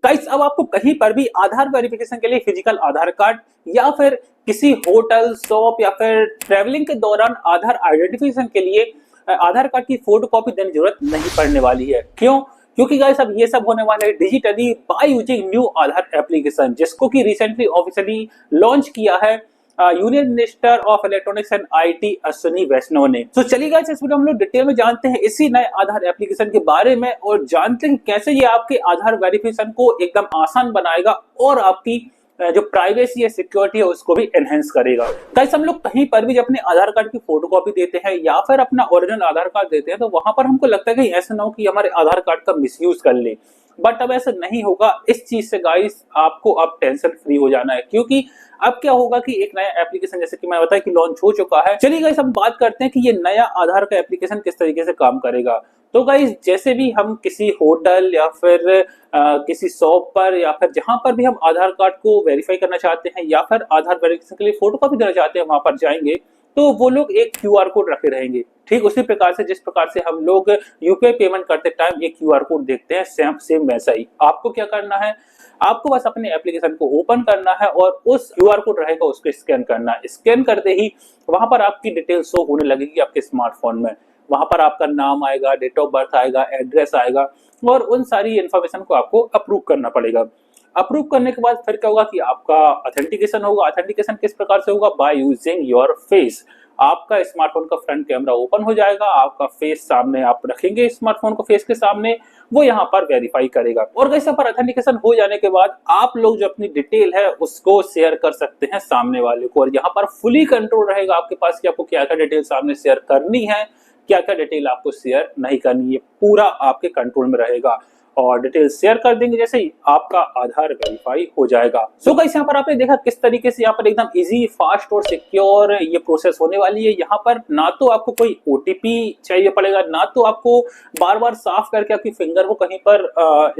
Guys अब आपको कहीं पर भी आधार वेरिफिकेशन के लिए फिजिकल आधार कार्ड या फिर किसी होटल शॉप या फिर ट्रेवलिंग के दौरान आधार आइडेंटिफिकेशन के लिए आधार कार्ड की फोटो कॉपी देने की जरूरत नहीं पड़ने वाली है। क्यों? क्योंकि गाइस अब ये सब होने वाला है digitally by using new Aadhaar application, जिसको कि रिसेंटली ऑफिशियली लॉन्च किया है union minister of electronics and IT Ashwini Vaishnaw ने। तो चलिए गाइस इस वीडियो में हम लोग डिटेल में जानते हैं इसी नए आधार एप्लीकेशन के बारे में और जानते हैं कैसे ये आपके आधार वेरिफिकेशन को एकदम आसान बनाएगा और आपकी जो प्राइवेसी है सिक्योरिटी है उसको भी एनहेंस करेगा। गाइस हम लोग कहीं पर भी जब अपने आधार कार्ड की फोटोकॉपी देते हैं या फिर अपना ओरिजिनल आधार कार्ड देते हैं तो वहां पर हमको लगता है कि ऐसा ना हो कि हमारे आधार कार्ड का मिसयूज कर ले, बट अब ऐसा नहीं होगा। इस चीज से गाइस आपको अब टेंशन फ्री हो जाना है, क्योंकि अब क्या होगा कि एक नया एप्लीकेशन जैसे कि मैं बताया कि लॉन्च हो चुका है। चलिए गाइस हम बात करते हैं कि ये नया आधार का एप्लीकेशन किस तरीके से काम करेगा। तो गाइस जैसे भी हम किसी होटल या फिर किसी शॉप पर या फिर जहां पर भी हम आधार कार्ड को वेरीफाई करना चाहते हैं या फिर आधार वेरिफिकेशन के लिए फोटो कॉपी देना चाहते हैं, वहां पर जाएंगे तो वो लोग एक क्यूआर कोड रखे रहेंगे। ठीक उसी प्रकार से जिस प्रकार से हम लोग यूपीआई पेमेंट करते टाइम एक क्यूआर कोड देखते हैं, सेम वैसा ही आपको क्या करना है, आपको बस अपने एप्लीकेशन को ओपन करना है और उस क्यूआर कोड रहेगा उसको स्कैन करना है। स्कैन करते ही वहां पर आपकी डिटेल शो होने लगेगी आपके स्मार्टफोन में। वहां पर आपका नाम आएगा, डेट ऑफ बर्थ आएगा, एड्रेस आएगा और उन सारी इंफॉर्मेशन को आपको अप्रूव करना पड़ेगा। अप्रूव करने के बाद फिर क्या होगा कि आपका ऑथेंटिकेशन होगा। ऑथेंटिकेशन किस प्रकार से होगा? By using your face. आपका स्मार्टफोन का फ्रंट कैमरा ओपन हो जाएगा, आपका फेस सामने आप रखेंगे स्मार्टफोन को फेस के सामने, वो यहाँ पर वेरीफाई करेगा। और गाइस यहाँ पर ऑथेंटिकेशन हो जाने के बाद आप लोग जो अपनी डिटेल है उसको शेयर कर सकते हैं सामने वाले को, और यहाँ पर फुली कंट्रोल रहेगा आपके पास कि आपको क्या क्या डिटेल सामने शेयर करनी है, क्या क्या डिटेल आपको शेयर नहीं करनी है, पूरा आपके कंट्रोल में रहेगा। और डिटेल शेयर कर देंगे जैसे ही आपका आधार वेरीफाई हो जाएगा। सो गाइस यहाँ पर आपने देखा किस तरीके से यहाँ पर एकदम इजी, फास्ट और सिक्योर ये प्रोसेस होने वाली है। यहाँ पर ना तो आपको कोई ओटीपी चाहिए पड़ेगा, ना तो आपको बार बार साफ करके आपकी फिंगर को कहीं पर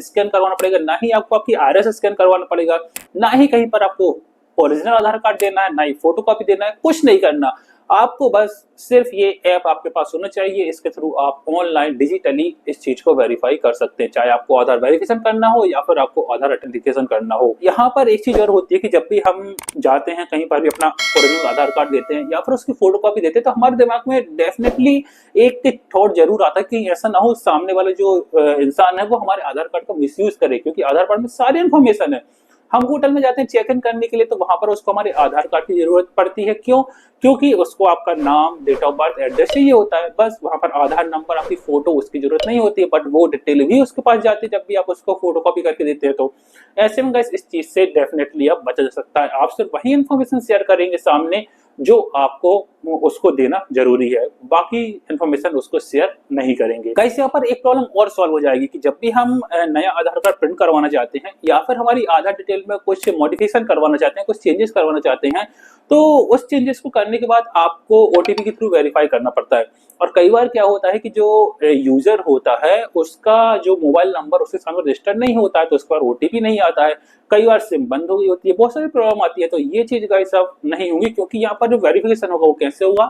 स्कैन करवाना पड़ेगा, ना ही आपको आपकी आईरिस स्कैन करवाना पड़ेगा, ना ही कहीं पर आपको ओरिजिनल आधार कार्ड देना है, ना ही फोटो कॉपी देना है, कुछ नहीं करना। आपको बस सिर्फ ये ऐप आपके पास होना चाहिए, इसके थ्रू आप ऑनलाइन डिजिटली इस चीज को वेरीफाई कर सकते हैं, चाहे आपको आधार वेरिफिकेशन करना हो या फिर आपको आधार ऑथेंटिकेशन करना हो। यहाँ पर एक चीज और होती है कि जब भी हम जाते हैं कहीं पर भी अपना ओरिजिनल आधार कार्ड देते हैं या फिर उसकी फोटो कॉपी देते हैं तो हमारे दिमाग में डेफिनेटली एक थॉट जरूर आता है कि ऐसा ना हो सामने वाले जो इंसान है वो हमारे आधार कार्ड का मिसयूज करे, क्योंकि आधार कार्ड में सारी इन्फॉर्मेशन है। हम होटल में जाते हैं चेक इन करने के लिए तो वहां पर उसको हमारे आधार कार्ड की जरूरत पड़ती है। क्यों? क्योंकि उसको आपका नाम, डेट ऑफ बर्थ, एड्रेस चाहिए होता है, बस वहां पर आधार नंबर, आपकी फोटो उसकी जरूरत नहीं होती है, बट वो डिटेल भी उसके पास जाती है जब भी आप उसको फोटो कॉपी करके देते हैं। तो ऐसे में गाइस इस चीज से डेफिनेटली आप बचा जा सकता है। आप सिर्फ वही इन्फॉर्मेशन शेयर करेंगे सामने जो आपको उसको देना जरूरी है, बाकी इंफॉर्मेशन उसको शेयर नहीं करेंगे। गाइस यहाँ पर एक प्रॉब्लम और सॉल्व हो जाएगी कि जब भी हम नया आधार कार्ड प्रिंट करवाना चाहते हैं या फिर हमारी आधार डिटेल में कुछ मॉडिफिकेशन करवाना चाहते हैं, कुछ चेंजेस करवाना चाहते हैं, तो उस चेंजेस को करने के बाद आपको ओटीपी के थ्रू वेरीफाई करना पड़ता है। और कई बार क्या होता है कि जो यूजर होता है उसका जो मोबाइल नंबर उसके सामने रजिस्टर नहीं होता है तो उसके बाद ओटीपी नहीं आता है, कई बार सिम बंद हो गई होती है, बहुत सारी प्रॉब्लम आती है। तो ये चीज गाइस अब नहीं होगी, क्योंकि यहाँ पर जो वेरिफिकेशन होगा वो कैसे होगा?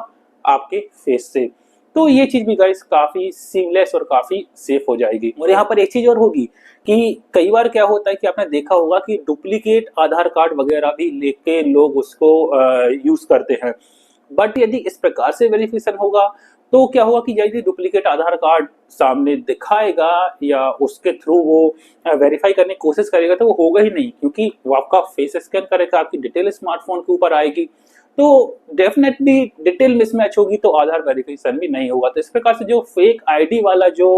आपके फेस से। तो ये चीज भी गाइस काफी सीमलेस और काफी सेफ हो जाएगी। और यहाँ पर एक चीज और होगी कि कई बार क्या होता है कि आपने देखा होगा कि डुप्लीकेट आधार कार्ड वगैरह भी लेके लोग उसको यूज करते हैं, बट यदि इस प्रकार से वेरिफिकेशन होगा तो क्या होगा कि यदि डुप्लीकेट आधार कार्ड सामने दिखाएगा या उसके थ्रू वो वेरीफाई करने की कोशिश करेगा तो वो होगा ही नहीं, क्योंकि वो आपका फेस स्कैन करेगा, आपकी डिटेल स्मार्टफोन के ऊपर आएगी, तो डेफिनेटली डिटेल मिसमैच होगी तो आधार वेरिफिकेशन भी नहीं होगा। तो इस प्रकार से जो फेक आईडी वाला जो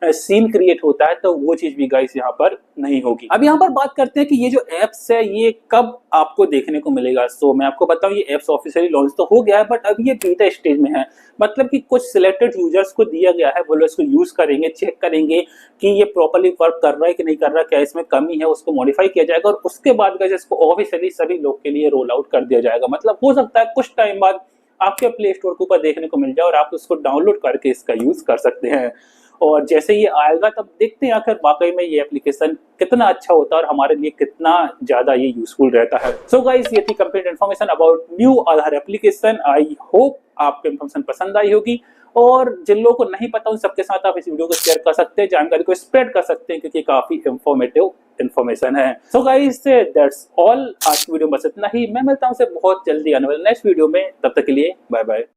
सीन क्रिएट होता है तो वो चीज भी गाइस यहाँ पर नहीं होगी। अब यहाँ पर बात करते हैं कि ये जो एप्स है ये कब आपको देखने को मिलेगा। सो मैं आपको बताऊं ये एप्स ऑफिशियली लॉन्च तो हो गया है, बट अब ये बीटा स्टेज में है, मतलब कि कुछ सिलेक्टेड यूजर्स को दिया गया है, वो लोग इसको यूज करेंगे, चेक करेंगे कि ये प्रॉपर्ली वर्क कर रहा है कि नहीं कर रहा, क्या इसमें कमी है, उसको मॉडिफाई किया जाएगा और उसके बाद गाइस इसको ऑफिशियली सभी लोग के लिए रोल आउट कर दिया जाएगा। मतलब हो सकता है कुछ टाइम बाद आपके प्ले स्टोर के ऊपर देखने को मिल जाए और आप उसको डाउनलोड करके इसका यूज कर सकते हैं। और जैसे ये आएगा तब देखते हैं आखिर वाकई में ये एप्लीकेशन कितना अच्छा होता है और हमारे लिए कितना ज्यादा ये यूजफुल रहता है। सो गाइस ये थी complete information about new Aadhaar application. I hope आपको इन्फॉर्मेशन पसंद आई होगी और जिन लोगों को नहीं पता उन सबके साथ आप इस वीडियो को शेयर कर सकते हैं, जानकारी को स्प्रेड कर सकते हैं, क्योंकि काफी इंफॉर्मेटिव इन्फॉर्मेशन है। सो गाइस दैट्स ऑल, आज की वीडियो में बस इतना ही। मैं मिलता हूँ बहुत जल्दी आने वाले नेक्स्ट वीडियो में, तब तक के लिए बाय बाय।